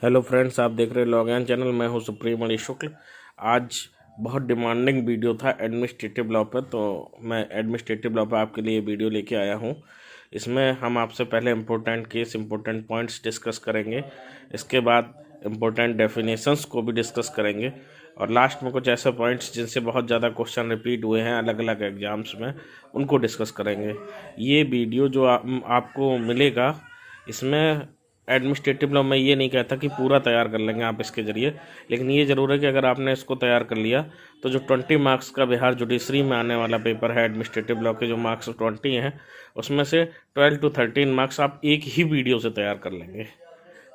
Hello friends, आप देख रहे हैं लॉग इन चैनल। मैं हूं सुप्रीमणि शुक्ल। आज बहुत डिमांडिंग वीडियो था एडमिनिस्ट्रेटिव लॉ पर, तो मैं एडमिनिस्ट्रेटिव लॉ पर आपके लिए वीडियो लेके आया हूं। इसमें हम आपसे पहले important case, important points discuss करेंगे। इसके बाद इम्पोर्टेंट डेफिनेशंस को भी डिस्कस करेंगे और लास्ट में कुछ ऐसे पॉइंट्स जिनसे बहुत ज़्यादा क्वेश्चन रिपीट हुए हैं अलग अलग एग्जाम्स में, उनको डिस्कस करेंगे। ये वीडियो जो आपको मिलेगा, इसमें एडमिनिस्ट्रेटिव लॉ में ये नहीं कहता कि पूरा तैयार कर लेंगे आप इसके ज़रिए, लेकिन ये ज़रूर है कि अगर आपने इसको तैयार कर लिया तो जो 20 मार्क्स का बिहार जुडिशरी में आने वाला पेपर है, एडमिनिस्ट्रेटिव लॉ के जो मार्क्स 20 हैं, उसमें से 12 to 13 मार्क्स आप एक ही वीडियो से तैयार कर लेंगे।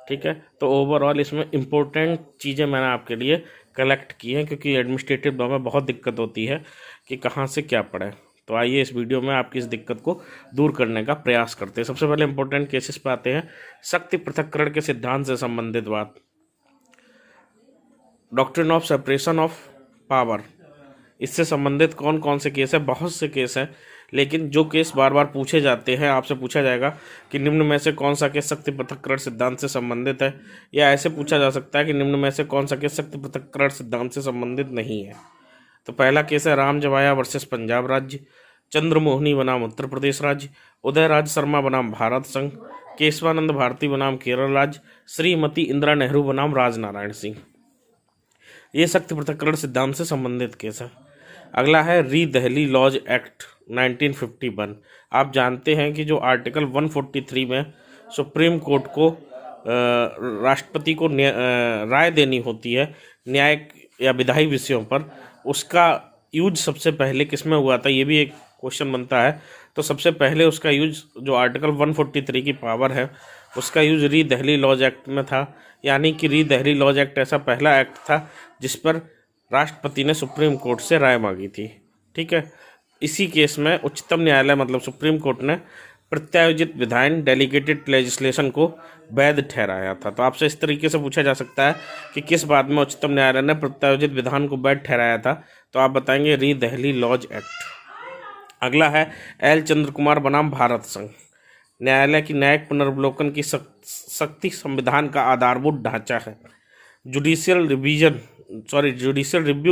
ठीक है, तो ओवरऑल इसमें इम्पोर्टेंट चीज़ें मैंने आपके लिए कलेक्ट की हैं, क्योंकि एडमिनिस्ट्रेटिव लॉ में बहुत दिक्कत होती है कि कहाँ से क्या पढ़ें। तो आइए इस वीडियो में आपकी इस दिक्कत को दूर करने का प्रयास करते हैं। सबसे पहले इंपॉर्टेंट केसेस पे आते हैं। शक्ति पृथक्करण के सिद्धांत से संबंधित बात, doctrine of separation of power, इससे संबंधित कौन कौन से केस है? बहुत से केस हैं, लेकिन जो केस बार बार पूछे जाते हैं, आपसे पूछा जाएगा कि निम्न में से कौन सा केस शक्ति पृथक्करण सिद्धांत से संबंधित है, या ऐसे पूछा जा सकता है कि निम्न में से कौन सा केस शक्ति पृथक्करण सिद्धांत से संबंधित नहीं है। तो पहला केस है रामजवाया वर्सेस पंजाब राज्य, चंद्रमोहनी बनाम उत्तर प्रदेश राज्य, उदयराज शर्मा बनाम भारत संघ, केशवानंद भारती बनाम केरल राज्य, श्रीमती इंदिरा नेहरू बनाम राजनारायण सिंह। ये शक्ति पृथक्करण सिद्धांत से संबंधित केस है। अगला है री दहली लॉज एक्ट 1951। आप जानते हैं कि जो आर्टिकल 143 में सुप्रीम कोर्ट को राष्ट्रपति को राय देनी होती है न्यायिक या विधायी विषयों पर, उसका यूज सबसे पहले किस में हुआ था, ये भी एक क्वेश्चन बनता है। तो सबसे पहले उसका यूज जो आर्टिकल 143 की पावर है, उसका यूज री दहली लॉज एक्ट में था। यानी कि री दहली लॉज एक्ट ऐसा पहला एक्ट था जिस पर राष्ट्रपति ने सुप्रीम कोर्ट से राय मांगी थी। ठीक है, इसी केस में उच्चतम न्यायालय मतलब सुप्रीम कोर्ट ने प्रत्यायोजित विधान डेलीगेटेड लेजिस्लेशन को वैध ठहराया था। तो आपसे इस तरीके से पूछा जा सकता है कि किस बात में उच्चतम न्यायालय ने प्रत्यायोजित विधान को वैध ठहराया था, तो आप बताएंगे री दहली लॉज एक्ट। अगला है एल चंद्र कुमार बनाम भारत संघ। न्यायालय की न्यायिक पुनर्वलोकन की शक्ति संविधान का आधारभूत ढांचा है। जुडिशियल रिव्यू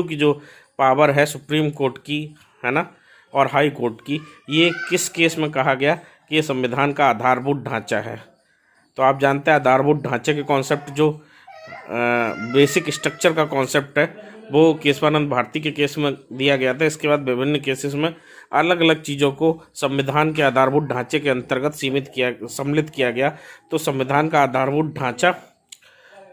की जो पावर है सुप्रीम कोर्ट की, है ना, और हाई कोर्ट की, ये किस केस में कहा गया कि ये संविधान का आधारभूत ढांचा है? तो आप जानते हैं आधारभूत ढांचे के कॉन्सेप्ट, जो बेसिक स्ट्रक्चर का कॉन्सेप्ट है, वो केशवानंद भारती के केस में दिया गया था। इसके बाद विभिन्न केसेस में अलग अलग चीज़ों को संविधान के आधारभूत ढांचे के अंतर्गत सम्मिलित किया गया। तो संविधान का आधारभूत ढांचा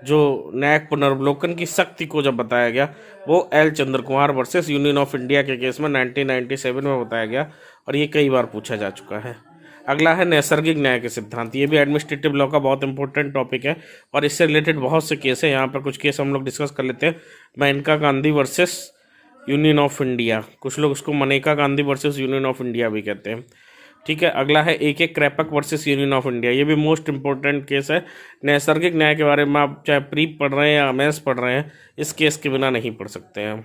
जो न्यायिक पुनर्वलोकन की शक्ति को जब बताया गया, वो L Chandra Kumar versus union of India के केस में 1997 में बताया गया, और ये कई बार पूछा जा चुका है। अगला है नैसर्गिक न्याय के सिद्धांत। ये भी एडमिनिस्ट्रेटिव लॉ का बहुत इंपॉर्टेंट टॉपिक है और इससे रिलेटेड बहुत से केस हैं। यहाँ पर कुछ केस हम लोग डिस्कस कर लेते हैं। Maneka Gandhi versus union of India, कुछ लोग उसको Maneka Gandhi versus union of India भी कहते हैं। ठीक है, अगला है एक क्रैपक वर्सेस यूनियन ऑफ इंडिया। ये भी मोस्ट इंपॉर्टेंट केस है। नैसर्गिक न्याय के बारे में आप चाहे प्री पढ़ रहे हैं या मेंस पढ़ रहे हैं, इस केस के बिना नहीं पढ़ सकते हैं।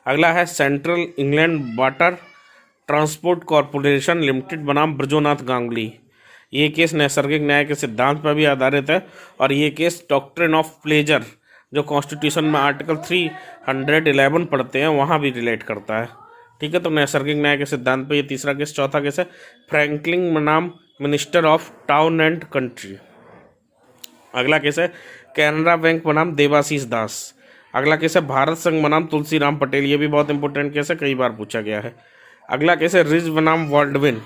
अगला है central England water transport corporation limited बनाम ब्रजोनाथ गांगुली। ये केस नैसर्गिक न्याय के सिद्धांत पर भी आधारित है, और ये केस डॉक्ट्रिन ऑफ प्लेजर, जो कॉन्स्टिट्यूशन में आर्टिकल 311 पढ़ते हैं, वहाँ भी रिलेट करता है। ठीक है, तो नैसर्गिक न्याय के सिद्धांत पे ये तीसरा केस। चौथा केस है फ्रैंकलिन बनाम minister of town and country. अगला केस है कैनरा बैंक बनाम देवाशीष दास। अगला केस है भारत संघ बनाम तुलसीराम पटेल। ये भी बहुत इंपॉर्टेंट केस है, कई बार पूछा गया है। अगला केस है रिज बनाम बॉल्डविन।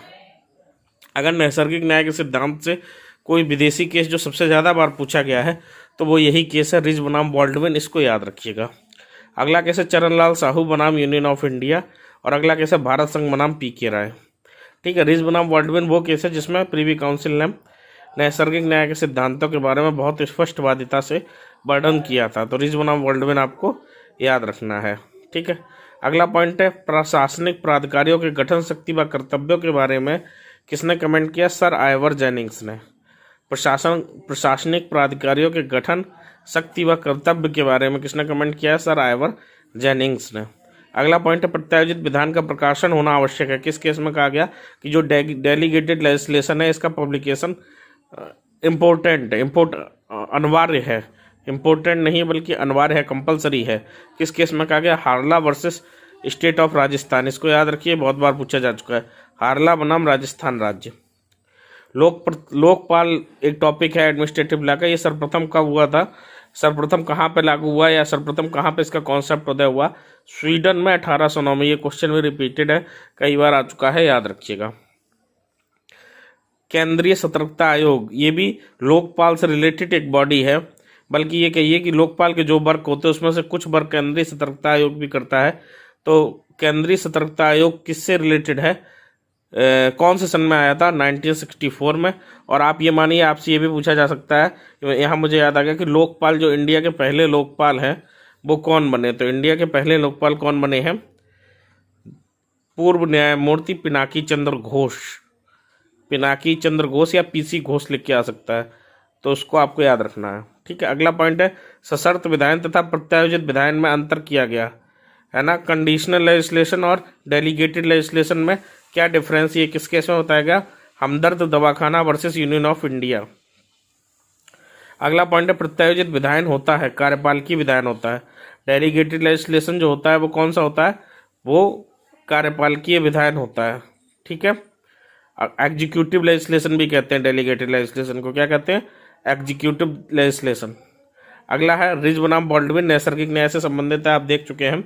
अगर नैसर्गिक न्याय के सिद्धांत से कोई विदेशी केस जो सबसे ज़्यादा बार पूछा गया है, तो वो यही केस है, रिज बनाम बॉल्डविन। इसको याद रखिएगा। अगला केस है चरणलाल साहू बनाम यूनियन ऑफ इंडिया, और अगला केस है भारत संघ बनाम पीके राय। ठीक है, रिज बनाम बॉल्डविन वो केस है जिसमें प्रीवी काउंसिल ने नैसर्गिक न्याय के सिद्धांतों के बारे में बहुत स्पष्टवादिता से वर्णन किया था। तो रिज बनाम बॉल्डविन आपको याद रखना है। ठीक है, अगला पॉइंट है प्रशासनिक प्राधिकारियों के गठन शक्ति व कर्तव्यों के बारे में किसने कमेंट किया? सर आइवर जेनिंग्स ने। प्रशासनिक प्राधिकारियों के गठन शक्ति व कर्तव्य के बारे में किसने कमेंट किया? सर आइवर जेनिंग्स ने। अगला पॉइंट है प्रत्यायोजित विधान का प्रकाशन होना आवश्यक है। किस केस में कहा गया कि जो डेलीगेटेड लेजिस्लेशन है, इसका पब्लिकेशन इम्पोर्टेंट है, अनिवार्य है, इम्पोर्टेंट नहीं है बल्कि अनिवार्य है, कंपलसरी है। किस केस में कहा गया? हारला वर्सेस स्टेट ऑफ राजस्थान। इसको याद रखिए, बहुत बार पूछा जा चुका है। हारला बनाम राजस्थान राज्य। लोकपाल एक टॉपिक है एडमिनिस्ट्रेटिव लॉ का। ये सर्वप्रथम कब हुआ था, सर्वप्रथम कहाँ पे लागू हुआ, या सर्वप्रथम कहाँ पे इसका कॉन्सेप्ट उदय हुआ? स्वीडन में 1809 में। ये क्वेश्चन भी रिपीटेड है, कई बार आ चुका है, याद रखिएगा। केंद्रीय सतर्कता आयोग, ये भी लोकपाल से रिलेटेड एक बॉडी है, बल्कि ये कहिए कि लोकपाल के जो वर्क होते हैं उसमें से कुछ वर्क केंद्रीय सतर्कता आयोग भी करता है। तो केंद्रीय सतर्कता आयोग किससे रिलेटेड है, कौन से सन में आया था? 1964 में। और आप ये मानिए, आपसे ये भी पूछा जा सकता है, यहाँ मुझे याद आ गया कि लोकपाल, जो इंडिया के पहले लोकपाल हैं वो कौन बने? तो इंडिया के पहले लोकपाल कौन बने हैं? पूर्व न्यायमूर्ति पिनाकी चंद्र घोष। पिनाकी चंद्र घोष या पीसी घोष लिख के आ सकता है, तो उसको आपको याद रखना है। ठीक है, अगला पॉइंट है सशर्त विधायन तथा प्रत्यायोजित विधायन में अंतर किया गया है ना। कंडीशनल लेजिस्लेशन और डेलीगेटेड लेजिस्लेशन में क्या डिफरेंस? ये किस केस में बताया? हमदर्द दवाखाना वर्सेस यूनियन ऑफ इंडिया। अगला पॉइंट है प्रत्यायोजित विधायन होता है, कार्यपालिकी विधायन होता है। डेलीगेटेड लेजिस्लेशन जो होता है वो कौन सा होता है? वो कार्यपालिकीय विधायन होता है। ठीक है, एग्जीक्यूटिव लेजिस्लेशन भी कहते हैं डेलीगेटेड लेजिस्लेशन को। क्या कहते हैं? Executive legislation. अगला है रिज बनाम बॉल्डविन, नैसर्गिक न्याय से संबंधित है, आप देख चुके हैं।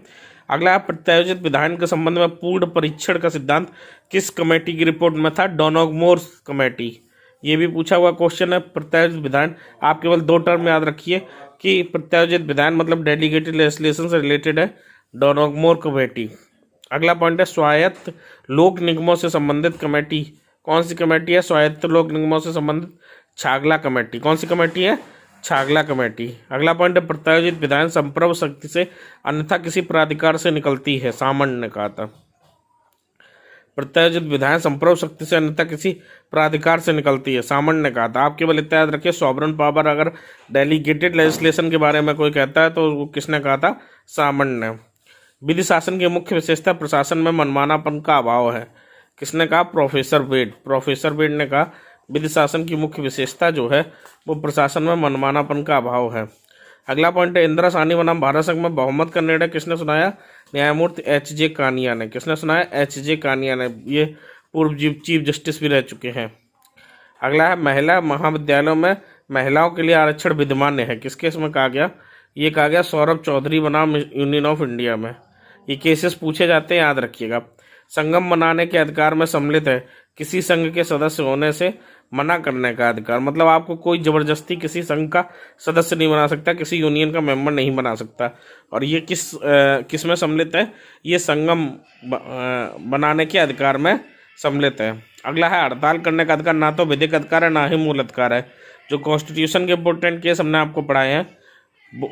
अगला है प्रत्यायोजित विधायन के संबंध में पूर्ण परीक्षण का सिद्धांत किस कमेटी की रिपोर्ट में था? डॉनोगमोर कमेटी। ये भी पूछा हुआ क्वेश्चन है। प्रत्यायोजित विधायन, आप केवल दो टर्म याद रखिए कि प्रत्यायोजित विधायन मतलब डेलीगेटेड लेजिस्लेशन से रिलेटेड है, डॉनोगमोर कमेटी। अगला पॉइंट है स्वायत्त लोक निगमों से संबंधित कमेटी। कौन सी कमेटी है? स्वायत्त लोक निगमों से संबंधित छागला कमेटी। कौन सी कमेटी है? छागला कमेटी। अगला पॉइंट है प्रत्यायोजित विधायन संप्रभु शक्ति से अन्यथा किसी प्राधिकार से निकलती है, सामान्य ने कहा था। प्रत्यायोजित विधायन संप्रभु शक्ति से अन्यथा किसी प्राधिकार से निकलती है, सामान्य ने कहा था। आप केवल इतना याद रखिए, सॉवरन पावर अगर डेलीगेटेड लेजिस्लेशन के बारे में कोई कहता है तो वो किसने कहा था? सामान्य ने। विधि शासन की मुख्य विशेषता प्रशासन में मनमानापन का अभाव है। किसने कहा? Professor bed. प्रोफेसर बेड ने कहा विधि शासन की मुख्य विशेषता जो है वो प्रशासन में मनमानापन का अभाव है। अगला पॉइंट है इंदिरा साहनी बनाम भारत संघ में बहुमत का निर्णय किसने सुनाया? न्यायमूर्ति एच.जे. कानिया ने। किसने सुनाया? एच.जे. कानिया ने। ये पूर्व चीफ जस्टिस भी रह चुके हैं। अगला है महिला महाविद्यालयों में महिलाओं के लिए आरक्षण विद्यमान है। किस केस में कहा गया? ये कहा गया सौरभ चौधरी बनाम यूनियन ऑफ इंडिया में। ये केसेस पूछे जाते हैं, याद रखिएगा। संगम बनाने के अधिकार में सम्मिलित है, किसी संघ के सदस्य होने से मना करने का अधिकार। मतलब आपको कोई जबरदस्ती किसी संघ का सदस्य नहीं बना सकता, किसी यूनियन का मेंबर नहीं बना सकता। और ये किस में सम्मिलित है? ये संगम बनाने के अधिकार में सम्मिलित है। अगला है हड़ताल करने का अधिकार ना तो विधिक अधिकार है ना ही मूल अधिकार है। जो कॉन्स्टिट्यूशन के इंपॉर्टेंट केस हमने आपको पढ़ाए हैं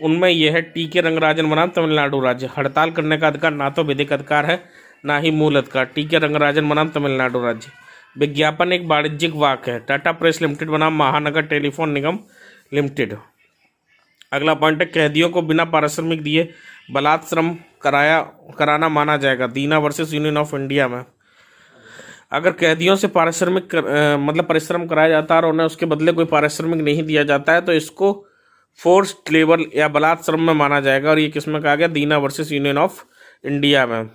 उनमें यह है टी.के. रंगराजन बनाम तमिलनाडु राज्य। हड़ताल करने का अधिकार ना तो विधिक अधिकार है ना ही मूल अधिकार। टी.के. रंगराजन बनाम तमिलनाडु राज्य। विज्ञापन एक वाणिज्यिक वाक है। टाटा प्रेस लिमिटेड बनाम महानगर टेलीफोन निगम लिमिटेड। अगला पॉइंट है कैदियों को बिना पारिश्रमिक दिए बलात् श्रम कराना माना जाएगा। दीना वर्सेस यूनियन ऑफ इंडिया में अगर कैदियों से पारिश्रमिक मतलब परिश्रम कराया जाता है और उन्हें उसके बदले कोई पारिश्रमिक नहीं दिया जाता है तो इसको फोर्स्ड लेबर या बलात् श्रम में माना जाएगा। और ये किसमें कहा गया? दीना वर्सेस यूनियन ऑफ इंडिया में।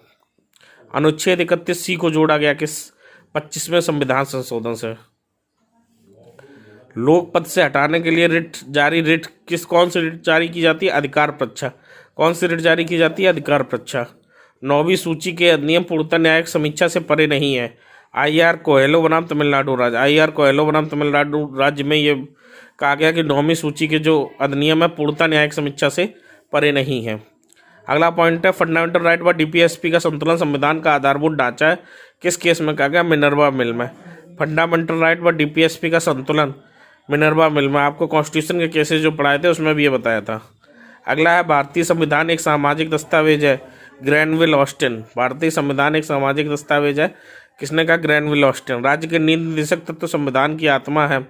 अनुच्छेद 31C को जोड़ा गया किस 25वें संविधान संशोधन से? लोक पद से हटाने के लिए रिट कौन सी रिट जारी की जाती है? अधिकार परीक्षा। कौन सी रिट जारी की जाती है? अधिकार परीक्षा। 9वीं सूची के अधिनियम पूर्णतः न्यायिक समीक्षा से परे नहीं है। I.R. कोहेलो बनाम तमिलनाडु राज्य। I.R. कोहेलो बनाम तमिलनाडु राज्य में ये कहा गया कि 9वीं सूची के जो अधिनियम है पूर्णतः न्यायिक समीक्षा से परे नहीं है। अगला पॉइंट है फंडामेंटल राइट व डीपीएसपी का संतुलन संविधान का आधारभूत ढांचा है। किस केस में कहा गया? मिनर्वा मिल में। फंडामेंटल राइट व डीपीएसपी का संतुलन मिनर्वा मिल में। आपको कॉन्स्टिट्यूशन के केसेस जो पढ़ाए थे उसमें भी ये बताया था। अगला है भारतीय संविधान एक सामाजिक दस्तावेज है। Granville Austin. भारतीय संविधान एक सामाजिक दस्तावेज है। किसने कहा? Granville Austin. राज्य के नीति निर्देशक तत्व संविधान की आत्मा है।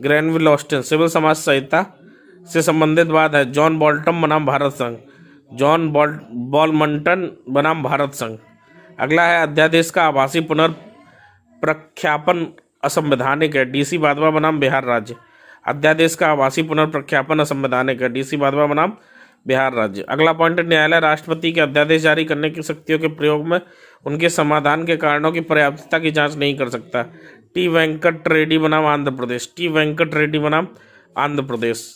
Granville Austin. सिविल समाज संहिता से संबंधित बात है। जॉन बोल्टन बनाम भारत संघ। जॉन बॉलमंटन बनाम भारत संघ। अगला है अध्यादेश का आभासी पुनर्प्रख्यापन असंवैधानिक है। DC वाधवा बनाम बिहार राज्य। अध्यादेश का आभासी पुनर्प्रख्यापन असंवैधानिक है। DC वाधवा बनाम बिहार राज्य। अगला पॉइंट है, न्यायालय राष्ट्रपति के अध्यादेश जारी करने की शक्तियों के प्रयोग में उनके समाधान के कारणों की पर्याप्तता की जांच नहीं कर सकता। T वेंकट रेड्डी बनाम आंध्र प्रदेश। T वेंकट रेड्डी बनाम आंध्र प्रदेश।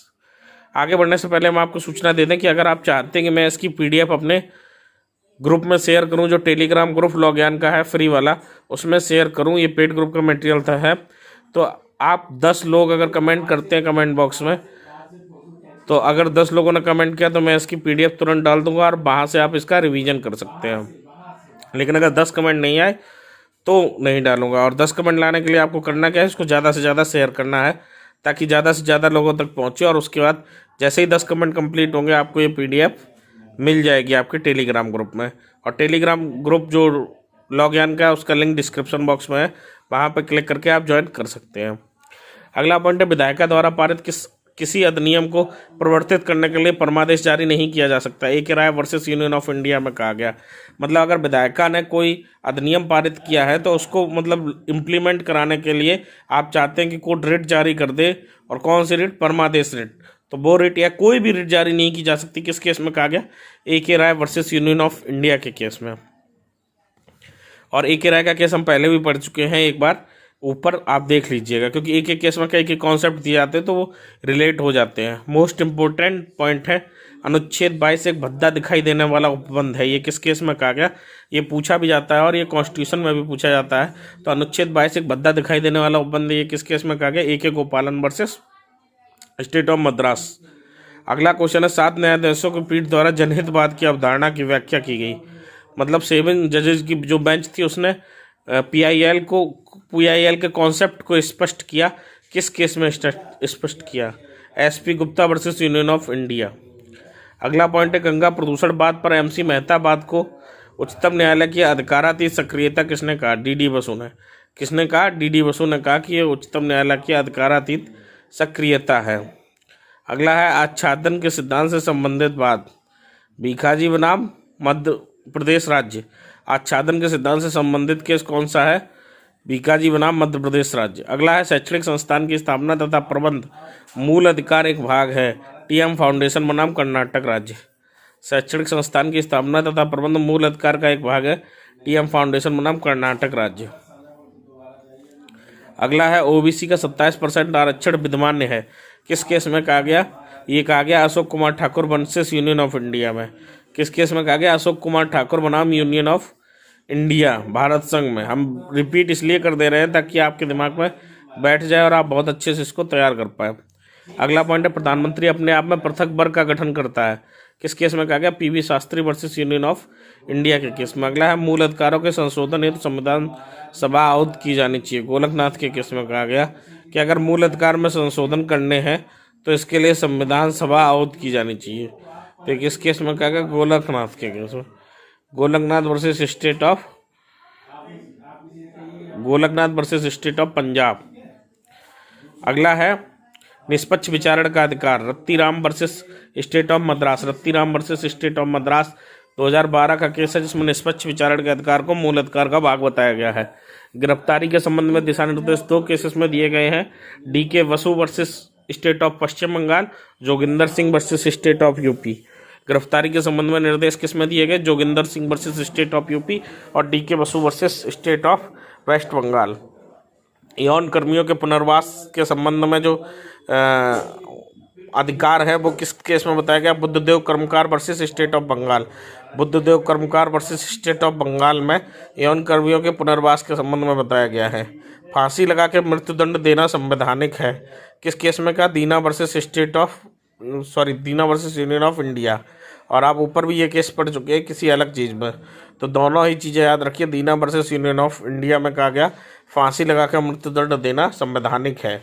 आगे बढ़ने से पहले हम आपको सूचना दे दें कि अगर आप चाहते हैं कि मैं इसकी PDF अपने ग्रुप में शेयर करूं, जो टेलीग्राम ग्रुप लॉगयान का है फ्री वाला, उसमें शेयर करूं, ये पेड ग्रुप का मटेरियल है, तो आप 10 लोग अगर कमेंट करते हैं कमेंट बॉक्स में, तो अगर 10 लोगों ने कमेंट किया तो मैं इसकी PDF तुरंत डाल दूंगा और वहाँ से आप इसका रिवीजन कर सकते हैं। लेकिन अगर 10 कमेंट नहीं आए तो नहीं डालूंगा। और 10 कमेंट लाने के लिए आपको करना क्या है, इसको ज़्यादा से ज़्यादा शेयर करना है ताकि ज़्यादा से ज़्यादा लोगों तक पहुँचे। और उसके बाद जैसे ही 10 कमेंट कंप्लीट होंगे आपको ये PDF मिल जाएगी आपके टेलीग्राम ग्रुप में। और टेलीग्राम ग्रुप जो लॉगयान का है उसका लिंक डिस्क्रिप्शन बॉक्स में है, वहाँ पर क्लिक करके आप ज्वाइन कर सकते हैं। अगला पॉइंट है, विधायिका द्वारा पारित किसी अधिनियम को प्रवर्तित करने के लिए परमादेश जारी नहीं किया जा सकता। A.K. Rai versus union of India में कहा गया। मतलब अगर विधायिका ने कोई अधिनियम पारित किया है तो उसको मतलब इम्प्लीमेंट कराने के लिए आप चाहते हैं कि कोर्ट रिट जारी कर दे। और कौन सी रिट? परमादेश रिट। तो वो रिट या कोई भी रिट जारी नहीं की जा सकती। किस केस में कहा गया? A.K. Rai versus union of India के केस में। और A.K. राय का केस हम पहले भी पढ़ चुके हैं, एक बार ऊपर आप देख लीजिएगा, क्योंकि एक एक केस में कई कॉन्सेप्ट दिए जाते हैं तो वो रिलेट हो जाते हैं। मोस्ट इंपॉर्टेंट पॉइंट है, अनुच्छेद 22 एक भद्दा दिखाई देने वाला उपबंध है। ये किस केस में कहा गया? ये पूछा भी जाता है और ये कॉन्स्टिट्यूशन में भी पूछा जाता है। तो अनुच्छेद 22 एक भद्दा दिखाई देने वाला उपबंध है, ये किस केस में कहा गया? A.K. गोपालन वर्सेस स्टेट ऑफ मद्रास। अगला क्वेश्चन है, 7 न्यायाधीशों की पीठ द्वारा जनहितवाद की अवधारणा की व्याख्या की गई। मतलब 7 जजेस की जो बेंच थी उसने PIL के कॉन्सेप्ट को स्पष्ट किया। किस केस में स्पष्ट किया? SP Gupta versus union of India. अगला पॉइंट है, गंगा प्रदूषण बात पर MC मेहता बात को उच्चतम न्यायालय की अधिकारातीत सक्रियता किसने कहा? D.D. बसु ने। किसने कहा? D.D. बसु ने कहा कि ये उच्चतम न्यायालय की अधिकारातीत सक्रियता है। अगला है, आच्छादन के सिद्धांत से संबंधित बात। भीखाजी बनाम मध्य प्रदेश राज्य। आच्छादन के सिद्धांत से संबंधित केस कौन सा है? भीखाजी बनाम मध्य प्रदेश राज्य। अगला है, शैक्षणिक संस्थान की स्थापना तथा प्रबंध मूल अधिकार एक भाग है। TM फाउंडेशन बनाम कर्नाटक राज्य। शैक्षणिक संस्थान की स्थापना तथा प्रबंध मूल अधिकार का एक भाग है। TM फाउंडेशन बनाम कर्नाटक राज्य। अगला है, OBC का 27% आरक्षण विद्यमान है। किस केस में कहा गया? ये कहा गया Ashok Kumar Thakur versus union of India में। किस केस में कहा गया? अशोक कुमार ठाकुर बनाम यूनियन ऑफ इंडिया, भारत संघ में। हम रिपीट इसलिए कर दे रहे हैं ताकि आपके दिमाग में बैठ जाए और आप बहुत अच्छे से इसको तैयार कर पाए। अगला पॉइंट है, प्रधानमंत्री अपने आप में पृथक वर्ग का गठन करता है। किस केस में कहा गया? PV Shastri versus union of India के केस में। अगला है, मूल अधिकारों के संशोधन हेतु संविधान सभा आहूत की जानी चाहिए। गोलकनाथ के केस में कहा गया कि अगर मूल अधिकार में संशोधन करने हैं तो इसके लिए संविधान सभा आहूत की जानी चाहिए। तो किस केस में कहा गया? गोलकनाथ के केस में। Golaknath versus state of Punjab. अगला है, निष्पक्ष विचारण का अधिकार। Rattiram versus state of Madras. Rattiram versus state of Madras 2012 का केस है, जिसमें निष्पक्ष विचारण के अधिकार को मूल अधिकार का भाग बताया गया है। गिरफ्तारी के संबंध में दिशा निर्देश 2 केसेस में दिए गए हैं। D.K. Basu versus state of Paschim Bengal, Joginder Singh versus state of UP. गिरफ्तारी के संबंध में निर्देश किस में दिए गए? Joginder Singh versus state of UP और D.K. Basu versus state of west Bengal. यौन कर्मियों के पुनर्वास के संबंध में जो अधिकार है वो किस केस में बताया गया? Buddhadev Karmakar versus state of Bengal. Buddhadev Karmakar versus state of Bengal में यौन कर्मियों के पुनर्वास के संबंध में बताया गया है। फांसी लगा के मृत्युदंड देना संवैधानिक है। किस केस में कहा? दीना वर्सेस यूनियन ऑफ इंडिया। और आप ऊपर भी ये केस पढ़ चुके हैं किसी अलग चीज़ में, तो दोनों ही चीज़ें याद रखिए। दीना वर्सेस यूनियन ऑफ इंडिया में कहा गया फांसी लगाकर मृत्युदंड देना संवैधानिक है।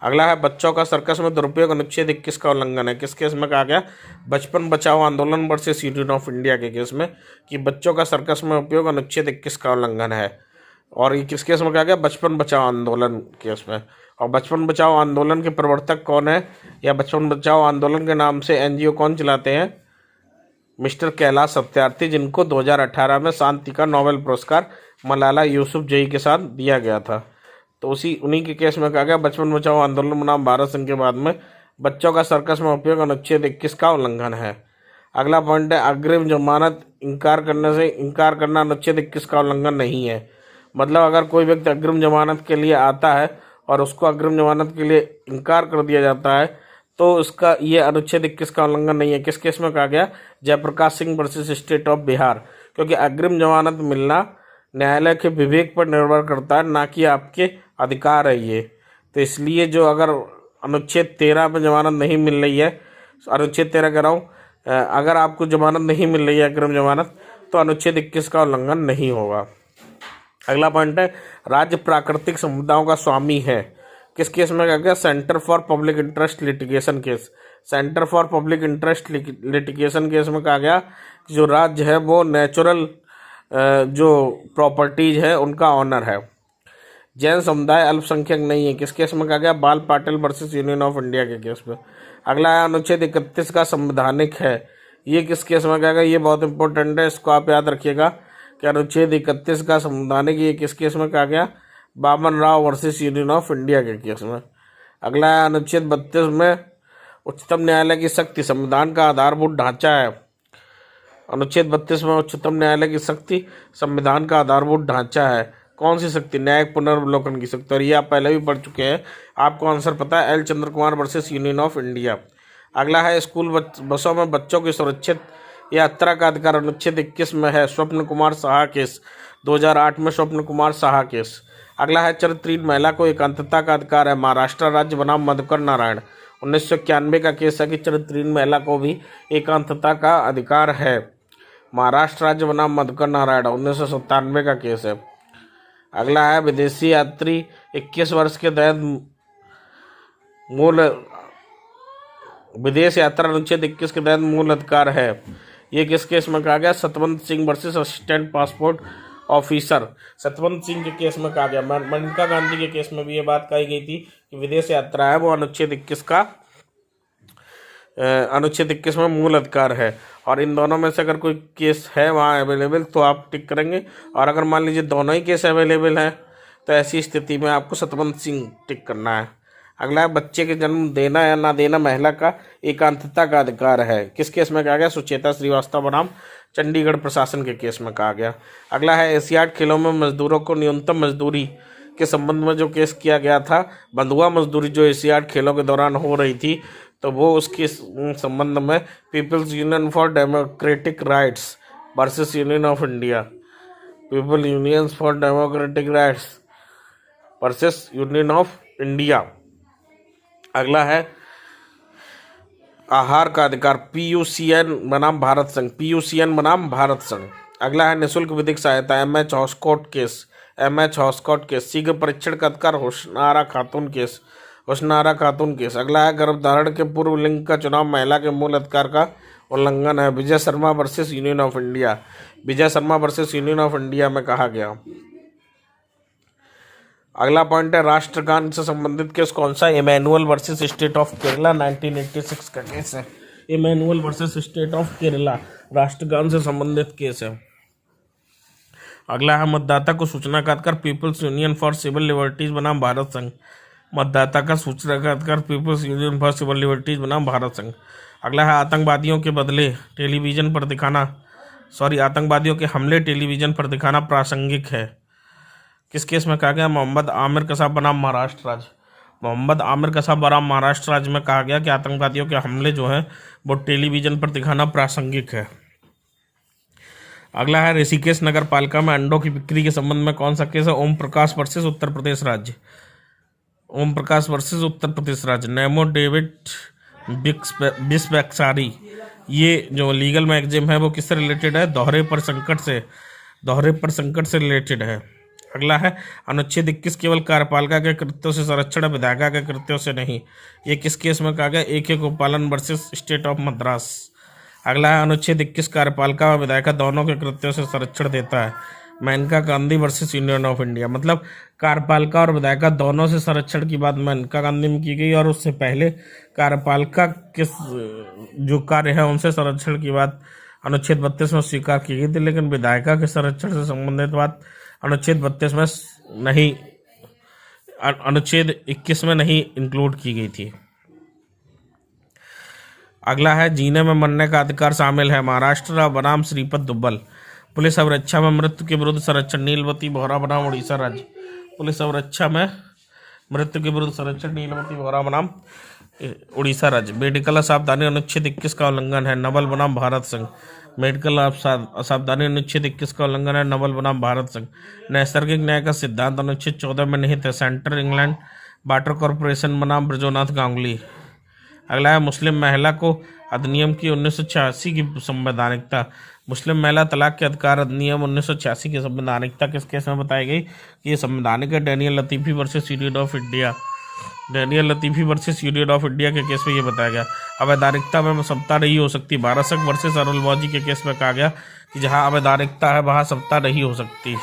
अगला है, बच्चों का सर्कस में दुरुपयोग अनुच्छेद 21 का उल्लंघन है। किस केस में कहा गया? बचपन बचाओ आंदोलन वर्सेस यूनियन ऑफ इंडिया के केस में कि बच्चों का सर्कस में उपयोग अनुच्छेद 21 का उल्लंघन है। और ये किस केस में कहा गया? बचपन बचाओ आंदोलन केस में। और बचपन बचाओ आंदोलन के प्रवर्तक कौन है, या बचपन बचाओ आंदोलन के नाम से NGO कौन चलाते हैं? मिस्टर कैलाश सत्यार्थी, जिनको 2018 में शांति का नोबेल पुरस्कार मलाला यूसुफजई के साथ दिया गया था। तो उन्हीं के केस में कहा गया बचपन बचाओ आंदोलन बनाम भारत संघ के बाद में बच्चों का सर्कस में उपयोग अनुच्छेद 21 का उल्लंघन है। अगला पॉइंट है अग्रिम जमानत इनकार करना अनुच्छेद 21 का उल्लंघन नहीं है। मतलब अगर कोई व्यक्ति अग्रिम जमानत के लिए आता है और उसको अग्रिम जमानत के लिए इनकार कर दिया जाता है तो इसका ये अनुच्छेद 21 का उल्लंघन नहीं है। किस केस में कहा गया? Jayaprakash Singh versus state of Bihar. क्योंकि अग्रिम जमानत मिलना न्यायालय के विवेक पर निर्भर करता है, ना कि आपके अधिकार है ये। तो इसलिए जो अगर अनुच्छेद 13 में जमानत नहीं मिल रही है, अनुच्छेद 13 कह रहा हूँ, अगर आपको जमानत नहीं मिल रही है अग्रिम जमानत, तो अनुच्छेद 21 का उल्लंघन नहीं होगा। अगला पॉइंट है राज्य प्राकृतिक संपदाओं का स्वामी है। किस केस में कहा गया? Centre for public interest litigation case. Centre for public interest litigation case में कहा गया कि जो राज्य है वो नेचुरल जो प्रॉपर्टीज है उनका ऑनर है। जैन समुदाय अल्पसंख्यक नहीं है। किस केस में कहा गया? बाल Patil versus union of India के केस में। अगला है अनुच्छेद 31 का संवैधानिक है। ये किस केस में कहा गया? ये बहुत इंपॉर्टेंट है, इसको आप याद रखिएगा कि अनुच्छेद 31 का संवैधानिक ये किस केस में कहा गया? Baman Rao versus union of India के केस में। अगला है अनुच्छेद 32 में उच्चतम न्यायालय की शक्ति संविधान का आधारभूत ढांचा है। अनुच्छेद 32 में उच्चतम न्यायालय की शक्ति संविधान का आधारभूत ढांचा है। कौन सी शक्ति? न्यायिक पुनर्वलोकन की शक्ति। और ये आप पहले भी पढ़ चुके हैं, आपको आंसर पता है, L Chandra Kumar versus union of India. अगला है स्कूल बसों में बच्चों की सुरक्षित यात्रा का अधिकार अनुच्छेद 21 में है। स्वप्न कुमार साहा केस 2008 में, स्वप्न कुमार साहा केस। अगला है चरित्रहीन महिला को एकांतता का अधिकार है। महाराष्ट्र राज्य बनाम मधुकर नारायण 1991 का केस है कि चरित्रहीन महिला को भी एकांतता का अधिकार है। महाराष्ट्र राज्य बनाम मधुकर नारायण 1997 का केस है। अगला है विदेशी यात्री 21 वर्ष के तहत मूल विदेश यात्रा अनुच्छेद 21 के तहत मूल अधिकार है। ये किस केस में कहा गया? Satwant Singh versus assistant passport officer. Satwant Singh के केस में कहा गया। मेनका गांधी के केस में भी ये बात कही गई थी कि विदेश यात्रा है वो अनुच्छेद 21 में मूल अधिकार है। और इन दोनों में से अगर कोई केस है वहाँ अवेलेबल तो आप टिक करेंगे, और अगर मान लीजिए दोनों ही केस अवेलेबल हैं तो ऐसी स्थिति में आपको सतवंत सिंह टिक करना है। अगला है बच्चे के जन्म देना या ना देना महिला का एकांतता का अधिकार है। किस केस में कहा गया? सुचेता श्रीवास्तव बनाम चंडीगढ़ प्रशासन के केस में कहा गया। अगला है एशियाड खेलों में मजदूरों को न्यूनतम मजदूरी के संबंध में जो केस किया गया था, बंधुआ मजदूरी जो एशियाड खेलों के दौरान हो रही थी, तो वो उसके संबंध में people's union for democratic rights versus union of India. People union for democratic rights versus union of India. अगला है आहार का अधिकार PUCN बनाम भारत संघ। PUCN बनाम भारत संघ। अगला है निःशुल्क विधिक सहायता MH Hoskot case. MH Hoskot case. शीघ्र परीक्षण का अधिकार होशनारा खातून केस। होशनारा खातून केस। अगला है गर्भधारण के पूर्व लिंग का चुनाव महिला के मूल अधिकार का उल्लंघन है। Vijay Sharma versus union of India. Vijay Sharma versus union of India में कहा गया। अगला पॉइंट है राष्ट्रगान से संबंधित केस कौन सा? Emmanuel versus state of Kerala 1986 का केस है। Emmanuel versus state of Kerala राष्ट्रगान से संबंधित केस है। अगला है मतदाता को सूचना का अधिकार people's union for civil liberties बनाम भारत संघ। मतदाता का सूचना का अधिकार people's union for civil liberties बनाम भारत संघ। अगला है आतंकवादियों के हमले टेलीविजन पर दिखाना प्रासंगिक है। किस केस में कहा गया? मोहम्मद आमिर कसाब बनाम महाराष्ट्र राज्य। मोहम्मद आमिर कसाब बनाम महाराष्ट्र राज्य में कहा गया कि आतंकवादियों के हमले जो हैं वो टेलीविजन पर दिखाना प्रासंगिक है। अगला है ऋषिकेश नगर पालिका में अंडों की बिक्री के संबंध में कौन सा केस है? ओम प्रकाश वर्सेस उत्तर प्रदेश राज्य। ओम प्रकाश वर्सेस उत्तर प्रदेश राज्य। नेमो डेविड बिस्बेक्सारी। ये जो लीगल मैगजीन है वो किससे रिलेटेड है? दोहरे पर संकट से रिलेटेड है। अगला है अनुच्छेद 21 केवल कार्यपालिका के कृत्यों से संरक्षण, विधायिका के कृत्यों से नहीं। ये किस केस में कहा गया? AK गोपालन वर्सेस स्टेट ऑफ मद्रास। अगला है अनुच्छेद 21 कार्यपालिका और विधायिका दोनों के कृत्यों से संरक्षण देता है। Maneka Gandhi versus union of India. मतलब कार्यपालिका और विधायिका दोनों से संरक्षण की बात मेनका गांधी में की गई, और उससे पहले कार्यपालिका के जो कार्य है उनसे संरक्षण की बात अनुच्छेद 32 में स्वीकार की गई थी, लेकिन विधायिका के संरक्षण से संबंधित बात अनुच्छेद 32 में नहीं अनुच्छेद 21 में नहीं इंक्लूड की गई थी। अगला है जीने में मरने का अधिकार शामिल है। महाराष्ट्र बनाम श्रीपद दुब्बल। पुलिस अवरक्षा में मृत्यु के विरुद्ध संरक्षण नीलवती बोहरा बनाम उड़ीसा राज्य। पुलिस अवरक्षा में मृत्यु के विरुद्ध संरक्षण नीलवती बोहरा बनाम उड़ीसा राज्य। मेडिकल असावधानी अनुच्छेद 21 का उल्लंघन है। नवल बनाम भारत संघ। मेडिकल असावधानी अनुच्छेद 21 का उल्लंघन है। नवल बनाम भारत संघ। नैसर्गिक न्याय का सिद्धांत अनुच्छेद 14 में निहित है। सेंट्रल इंग्लैंड वाटर कॉरपोरेशन बनाम ब्रजोनाथ गांगुली। अगला है मुस्लिम महिला को अधिनियम की 1986 की संवैधानिकता। मुस्लिम महिला तलाक के अधिकार अधिनियम 1986 की संवैधानिकता किस केस में बताई गई कि ये संवैधानिक है? Danial Latifi versus union of India. Danial Latifi versus union of India के केस में ये बताया गया। अवैधानिकता में समता नहीं हो सकती। बारासक वर्सेस अरुलमौजी के केस में कहा गया कि जहां अवैधानिकता है वहां समता नहीं हो सकती।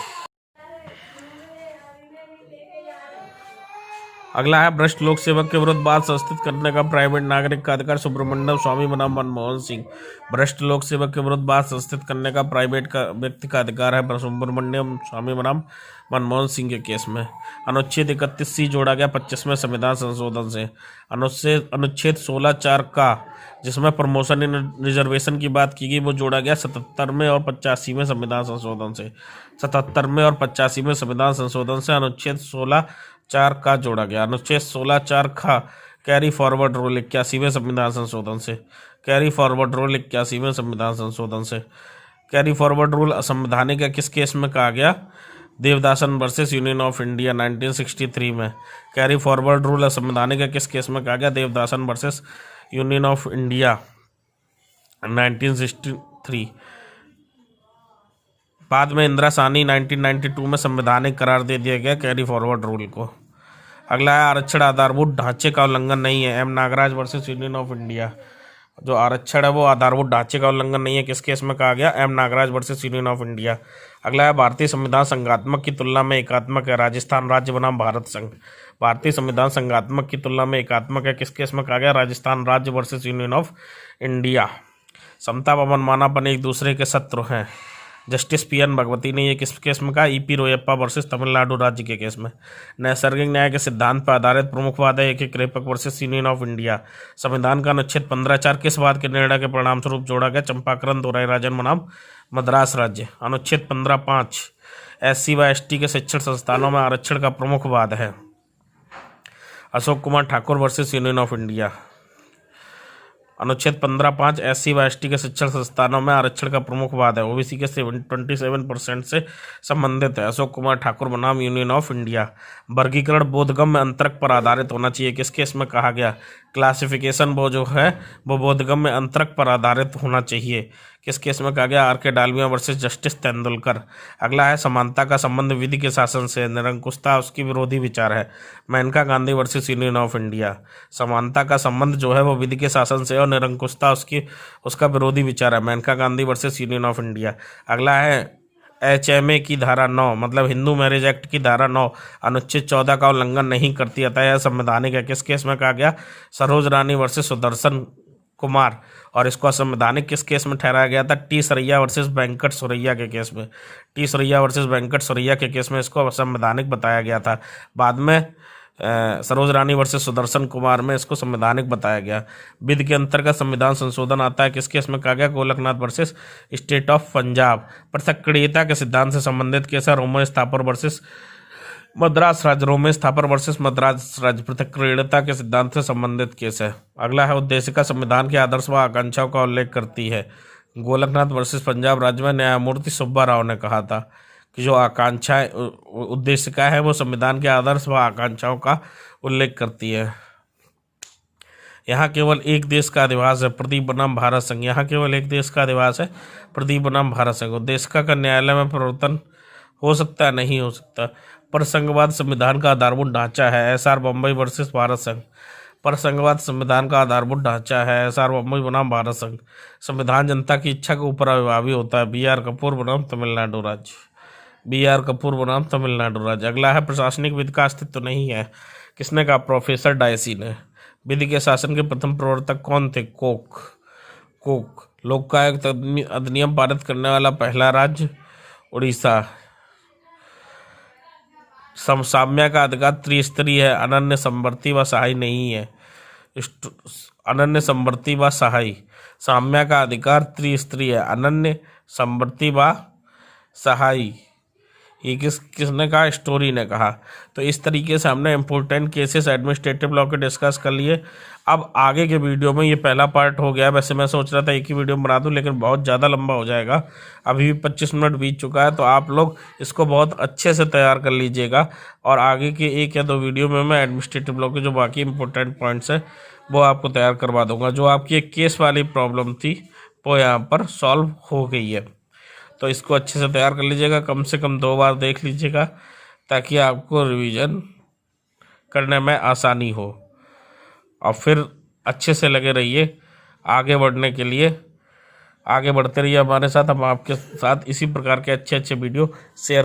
अगला है भ्रष्ट लोक सेवक के विरुद्ध बात संस्थित करने का प्राइवेट नागरिक का अधिकार। सुब्रमण्यम स्वामी बनाम मनमोहन सिंह। भ्रष्ट लोक सेवक के विरुद्ध बात संस्थित करने का प्राइवेट का व्यक्ति का अधिकार है सुब्रमण्यम स्वामी बनाम मनमोहन सिंह के केस में। अनुच्छेद 31C जोड़ा गया 25वें संविधान संशोधन से। अनुच्छेद 16(4) का जिसमें प्रमोशन इन रिजर्वेशन की बात की गई वो जोड़ा गया 77वें और 85वें संविधान संशोधन से। 77वें और 85वें संविधान संशोधन से अनुच्छेद 16(4) का जोड़ा गया। अनुच्छेद 16(4) का कैरी फॉरवर्ड रूल 81वें संविधान संशोधन से। कैरी फॉरवर्ड रूल 81वें संविधान संशोधन से। कैरी फॉरवर्ड रूल असंवैधानिक है किस केस में कहा गया? Devadasan versus union of India 1963 में। कैरी फॉरवर्ड रूल असंवैधानिक है किस केस में कहा गया? Devadasan versus union of India 1963। बाद में इंदिरा साहनी 1992 में संवैधानिक करार दे दिया गया कैरी फॉरवर्ड रूल को। अगला है आरक्षण आधारभूत ढांचे का उल्लंघन नहीं है। M Nagraj versus union of India. जो आरक्षण है वो आधारभूत ढांचे का उल्लंघन नहीं है किस केस में कहा गया? M Nagraj versus union of India. अगला है भारतीय संविधान संघात्मक की तुलना में एकात्मक है। राजस्थान राज्य बनाम भारत संघ। भारतीय संविधान संघात्मक की तुलना में एकात्मक है किस केस में कहा गया? राजस्थान राज्य वर्सेस यूनियन ऑफ इंडिया। समता व मनमानापन एक दूसरे के शत्रु हैं। जस्टिस PN भगवती ने ये किस केस में कहा? EP रोयप्पा वर्सेस तमिलनाडु राज्य के केस में। नैसर्गिक न्याय के सिद्धांत पर आधारित प्रमुखवाद है एक रेपक वर्सेस यूनियन ऑफ इंडिया। संविधान का अनुच्छेद 15(4) किस बात के निर्णय के परिणाम स्वरूप जोड़ा गया? चंपाकरण दोराईराजन बनाम मद्रास राज्य। अनुच्छेद 15(5) SC व ST के शिक्षण संस्थानों में आरक्षण का प्रमुख वाद है। Ashok Kumar Thakur versus union of India. अनुच्छेद 15(5) SC व ST के शिक्षण संस्थानों में आरक्षण का प्रमुख वाद है। OBC के 27% से संबंधित है। अशोक कुमार ठाकुर बनाम यूनियन ऑफ इंडिया। वर्गीकरण बोधगम्य अंतरक पर आधारित होना चाहिए किस केस में कहा गया? क्लासिफिकेशन वो जो है वो बोधगम्य अंतरक पर आधारित होना चाहिए किस केस में कहा गया? RK Dalmia versus justice Tendulkar. अगला है समानता का संबंध विधि के शासन से। निरंकुशता उसकी विरोधी विचार है। Maneka Gandhi versus union of India. समानता का संबंध जो है वो विधि के शासन से और निरंकुशता उसका विरोधी विचार है। Maneka Gandhi versus union of India. अगला है HMA की धारा 9 मतलब हिंदू मैरिज एक्ट की धारा 9 अनुच्छेद 14 का उल्लंघन नहीं करती अतः यह संवैधानिक है किस केस में कहा गया? सरोज रानी वर्सेस सुदर्शन कुमार। और इसको असंवैधानिक किस केस में ठहराया गया था? T सरैया वर्सेस वेंकट सुरैया के केस में। T सरैया वर्सेस वेंकट सुरैया के केस में इसको असंवैधानिक बताया गया था। बाद में सरोज रानी वर्सेस सुदर्शन कुमार में इसको संवैधानिक बताया गया। विधि के अंतर्गत संविधान संशोधन आता है किस केस में कहा गया? Golaknath versus state of Punjab. पृथक्करणीयता के सिद्धांत से संबंधित केस है रोमेश थापर वर्सेस मद्रास राज्य। रोमेश थापर वर्सेस मद्रास राज्य पृथक्करणीयता के सिद्धांत से संबंधित केस है। अगला है उद्देशिका संविधान के आदर्श व आकांक्षाओं का उल्लेख करती है। गोलकनाथ वर्सेस पंजाब राज्य में न्यायमूर्ति सुब्बा राव ने कहा था कि जो आकांक्षाएं उद्देशिका है वो संविधान के आदर्श व आकांक्षाओं का उल्लेख करती है। यहाँ केवल एक देश का अधिवास है प्रदीप बनाम भारत संघ। यहाँ केवल एक देश का अधिवास है प्रदीप बनाम भारत संघ। उद्देशिका का न्यायालय में परिवर्तन हो सकता है? नहीं हो सकता। परसंघवाद संविधान का आधारभूत ढांचा है। SR बम्बई वर्सेस भारत संघ। परसंघवाद संविधान का आधारभूत ढांचा है। SR बम्बई बनाम भारत संघ। संविधान जनता की इच्छा के ऊपर हावी होता है। BR कपूर बनाम तमिलनाडु राज्य। BR कपूर बनाम तमिलनाडु राज्य। अगला है प्रशासनिक विधि का अस्तित्व नहीं है किसने कहा? प्रोफेसर डायसी ने। विधि के शासन के प्रथम प्रवर्तक कौन थे? कोक। लोकायुक्त अधिनियम पारित करने वाला पहला राज्य उड़ीसा। साम्या का अधिकार त्रिस्तरीय है, अनन्य समवर्ती व सहाय नहीं है। अनन्य समवर्ती व सहाय, साम्या का अधिकार त्रिस्तरीय है, अनन्य समवर्ती व सहाय। ये किसने कहा? स्टोरी ने कहा। तो इस तरीके से हमने इम्पोर्टेंट केसेस एडमिनिस्ट्रेटिव लॉ के डिस्कस कर लिए। अब आगे के वीडियो में, ये पहला पार्ट हो गया, वैसे मैं सोच रहा था एक ही वीडियो में बना दूं, लेकिन बहुत ज़्यादा लंबा हो जाएगा। अभी भी 25 मिनट बीत चुका है, तो आप लोग इसको बहुत अच्छे से तैयार कर लीजिएगा। और आगे के 1 या 2 वीडियो में मैं एडमिनिस्ट्रेटिव लॉ के जो बाकी इंपॉर्टेंट पॉइंट्स हैं वो आपको तैयार करवा दूँगा। जो आपकी एक केस वाली प्रॉब्लम थी वो यहाँ पर सॉल्व हो गई है। तो इसको अच्छे से तैयार कर लीजिएगा, कम से कम 2 बार देख लीजिएगा, ताकि आपको रिवीजन करने में आसानी हो। और फिर अच्छे से लगे रहिए आगे बढ़ने के लिए। आगे बढ़ते रहिए हमारे साथ, हम आपके साथ इसी प्रकार के अच्छे वीडियो शेयर